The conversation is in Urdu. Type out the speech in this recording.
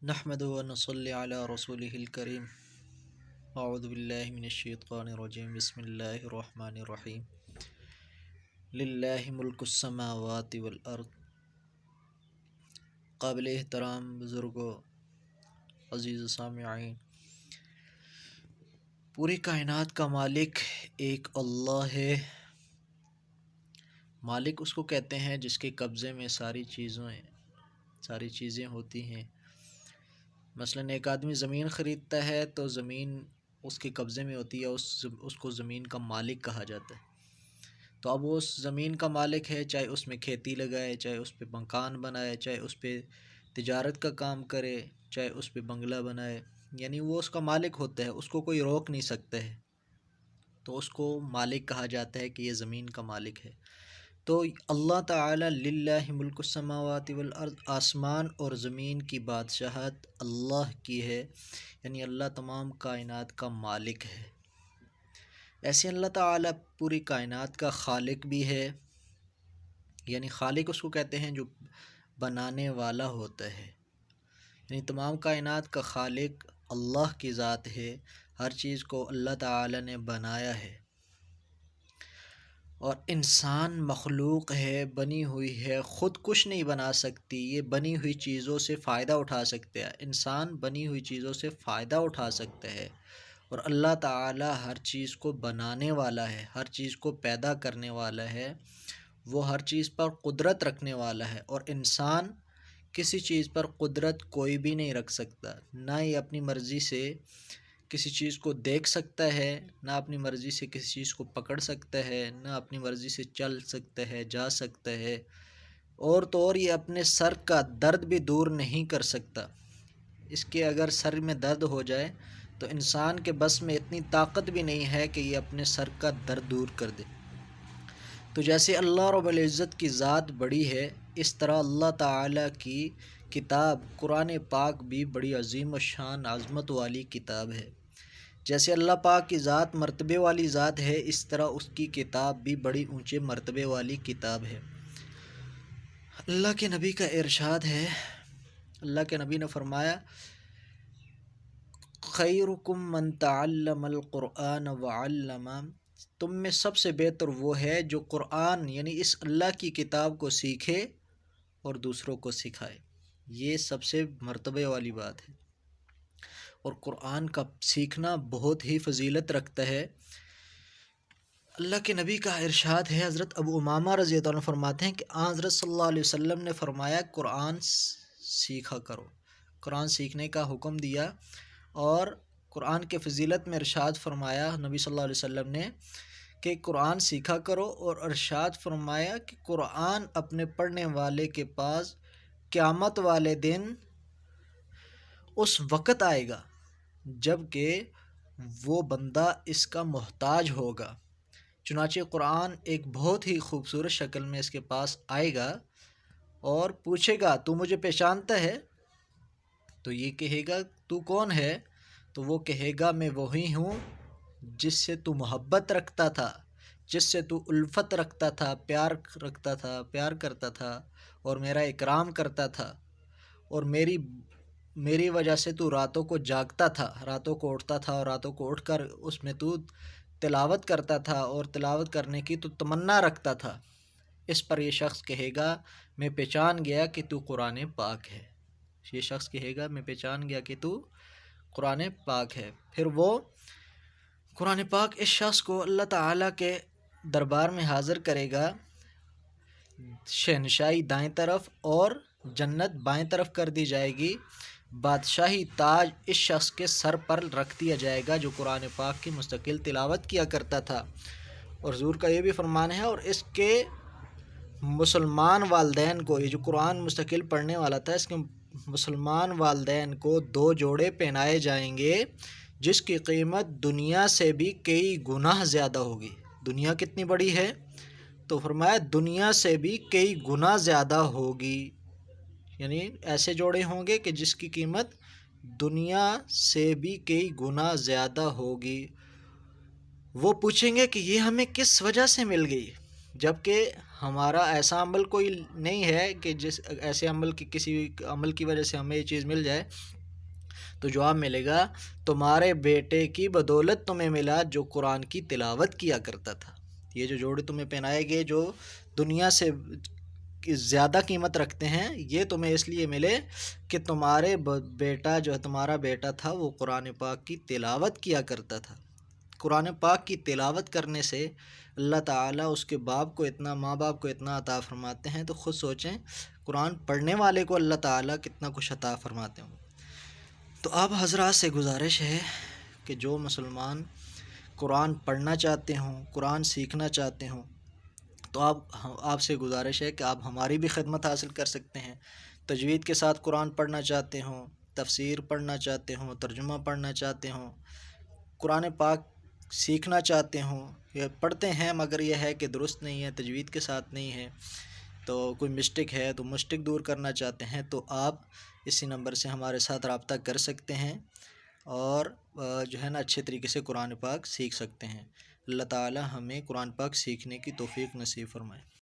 نحمد و نصلی علی رسولہ الکریم اعوذ باللہ من الشیطان الرجیم بسم اللہ الرحمن الرحیم للہ ملک السماوات والارض۔ قابل احترام بزرگوں، عزیز سامعین، پوری کائنات کا مالک ایک اللہ ہے۔ مالک اس کو کہتے ہیں جس کے قبضے میں ساری چیزیں ہوتی ہیں۔ مثلاً ایک آدمی زمین خریدتا ہے تو زمین اس کے قبضے میں ہوتی ہے، اس کو زمین کا مالک کہا جاتا ہے۔ تو اب وہ اس زمین کا مالک ہے، چاہے اس میں کھیتی لگائے، چاہے اس پہ مکان بنائے، چاہے اس پہ تجارت کا کام کرے، چاہے اس پہ بنگلہ بنائے، یعنی وہ اس کا مالک ہوتا ہے، اس کو کوئی روک نہیں سکتا ہے، تو اس کو مالک کہا جاتا ہے کہ یہ زمین کا مالک ہے۔ تو اللہ تعالی للہ ملک السماوات والارض، آسمان اور زمین کی بادشاہت اللہ کی ہے، یعنی اللہ تمام کائنات کا مالک ہے۔ ایسے اللہ تعالی پوری کائنات کا خالق بھی ہے، یعنی خالق اس کو کہتے ہیں جو بنانے والا ہوتا ہے، یعنی تمام کائنات کا خالق اللہ کی ذات ہے، ہر چیز کو اللہ تعالی نے بنایا ہے۔ اور انسان مخلوق ہے، بنی ہوئی ہے، خود کچھ نہیں بنا سکتی، یہ بنی ہوئی چیزوں سے فائدہ اٹھا سکتے ہیں۔ انسان بنی ہوئی چیزوں سے فائدہ اٹھا سکتا ہے، اور اللہ تعالی ہر چیز کو بنانے والا ہے، ہر چیز کو پیدا کرنے والا ہے، وہ ہر چیز پر قدرت رکھنے والا ہے۔ اور انسان کسی چیز پر قدرت کوئی بھی نہیں رکھ سکتا، نہ ہی اپنی مرضی سے کسی چیز کو دیکھ سکتا ہے، نہ اپنی مرضی سے کسی چیز کو پکڑ سکتا ہے، نہ اپنی مرضی سے چل سکتا ہے، جا سکتا ہے، اور تو اور یہ اپنے سر کا درد بھی دور نہیں کر سکتا۔ اس کے اگر سر میں درد ہو جائے تو انسان کے بس میں اتنی طاقت بھی نہیں ہے کہ یہ اپنے سر کا درد دور کر دے۔ تو جیسے اللہ رب العزت کی ذات بڑی ہے، اس طرح اللہ تعالیٰ کی کتاب قرآن پاک بھی بڑی عظیم الشان عظمت والی کتاب ہے۔ جیسے اللہ پاک کی ذات مرتبے والی ذات ہے، اس طرح اس کی کتاب بھی بڑی اونچے مرتبے والی کتاب ہے۔ اللہ کے نبی کا ارشاد ہے، اللہ کے نبی نے فرمایا، خیرکم من تعلم القرآن وعلم، تم میں سب سے بہتر وہ ہے جو قرآن یعنی اس اللہ کی کتاب کو سیکھے اور دوسروں کو سکھائے۔ یہ سب سے مرتبے والی بات ہے، اور قرآن کا سیکھنا بہت ہی فضیلت رکھتا ہے۔ اللہ کے نبی کا ارشاد ہے، حضرت ابو امامہ رضی اللہ عنہ فرماتے ہیں کہ حضرت صلی اللہ علیہ وسلم نے فرمایا، قرآن سیکھا کرو، قرآن سیکھنے کا حکم دیا، اور قرآن کے فضیلت میں ارشاد فرمایا نبی صلی اللہ علیہ وسلم نے کہ قرآن سیکھا کرو، اور ارشاد فرمایا کہ قرآن اپنے پڑھنے والے کے پاس قیامت والے دن اس وقت آئے گا جب کہ وہ بندہ اس کا محتاج ہوگا۔ چنانچہ قرآن ایک بہت ہی خوبصورت شکل میں اس کے پاس آئے گا اور پوچھے گا، تو مجھے پہچانتا ہے؟ تو یہ کہے گا، تو کون ہے؟ تو وہ کہے گا، میں وہی ہوں جس سے تو محبت رکھتا تھا، جس سے تو الفت رکھتا تھا، پیار رکھتا تھا، پیار کرتا تھا، اور میرا اکرام کرتا تھا، اور میری وجہ سے تو راتوں کو جاگتا تھا، راتوں کو اٹھتا تھا، اور راتوں کو اٹھ کر اس میں تو تلاوت کرتا تھا، اور تلاوت کرنے کی تو تمنا رکھتا تھا۔ اس پر یہ شخص کہے گا، میں پہچان گیا کہ تو قرآن پاک ہے۔ یہ شخص کہے گا، میں پہچان گیا کہ تو قرآن پاک ہے۔ پھر وہ قرآن پاک اس شخص کو اللہ تعالیٰ کے دربار میں حاضر کرے گا، شہنشاہی دائیں طرف اور جنت بائیں طرف کر دی جائے گی، بادشاہی تاج اس شخص کے سر پر رکھ دیا جائے گا جو قرآن پاک کی مستقل تلاوت کیا کرتا تھا۔ اور حضور کا یہ بھی فرمان ہے، اور اس کے مسلمان والدین کو، یہ جو قرآن مستقل پڑھنے والا تھا، اس کے مسلمان والدین کو 2 جوڑے پہنائے جائیں گے جس کی قیمت دنیا سے بھی کئی گنا زیادہ ہوگی۔ دنیا کتنی بڑی ہے؟ تو فرمایا دنیا سے بھی کئی گنا زیادہ ہوگی، یعنی ایسے جوڑے ہوں گے کہ جس کی قیمت دنیا سے بھی کئی گنا زیادہ ہوگی۔ وہ پوچھیں گے کہ یہ ہمیں کس وجہ سے مل گئی، جبکہ ہمارا ایسا عمل کوئی نہیں ہے کہ جس ایسے عمل کی کسی عمل کی وجہ سے ہمیں یہ چیز مل جائے. تو جواب ملے گا تمہارے بیٹے کی بدولت تمہیں ملا جو قرآن کی تلاوت کیا کرتا تھا. یہ جو جوڑے تمہیں پہنائے گئے جو دنیا سے زیادہ قیمت رکھتے ہیں یہ تمہیں اس لیے ملے کہ تمہارے بیٹا جو تمہارا بیٹا تھا وہ قرآن پاک کی تلاوت کیا کرتا تھا. قرآن پاک کی تلاوت کرنے سے اللہ تعالیٰ اس کے ماں باپ کو اتنا عطا فرماتے ہیں. تو خود سوچیں قرآن پڑھنے والے کو اللہ تعالیٰ کتنا کچھ عطا فرماتے ہوں. تو آپ حضرات سے گزارش ہے کہ جو مسلمان قرآن پڑھنا چاہتے ہوں قرآن سیکھنا چاہتے ہوں تو آپ سے گزارش ہے کہ آپ ہماری بھی خدمت حاصل کر سکتے ہیں. تجوید کے ساتھ قرآن پڑھنا چاہتے ہوں، تفسیر پڑھنا چاہتے ہوں، ترجمہ پڑھنا چاہتے ہوں، قرآن پاک سیکھنا چاہتے ہوں یا پڑھتے ہیں مگر یہ ہے کہ درست نہیں ہے، تجوید کے ساتھ نہیں ہے، تو کوئی مسٹک ہے تو مسٹک دور کرنا چاہتے ہیں تو آپ اسی نمبر سے ہمارے ساتھ رابطہ کر سکتے ہیں اور جو ہے نا اچھے طریقے سے قرآن پاک سیکھ سکتے ہیں. اللہ تعالی ہمیں قرآن پاک سیکھنے کی توفیق نصیب فرمائے.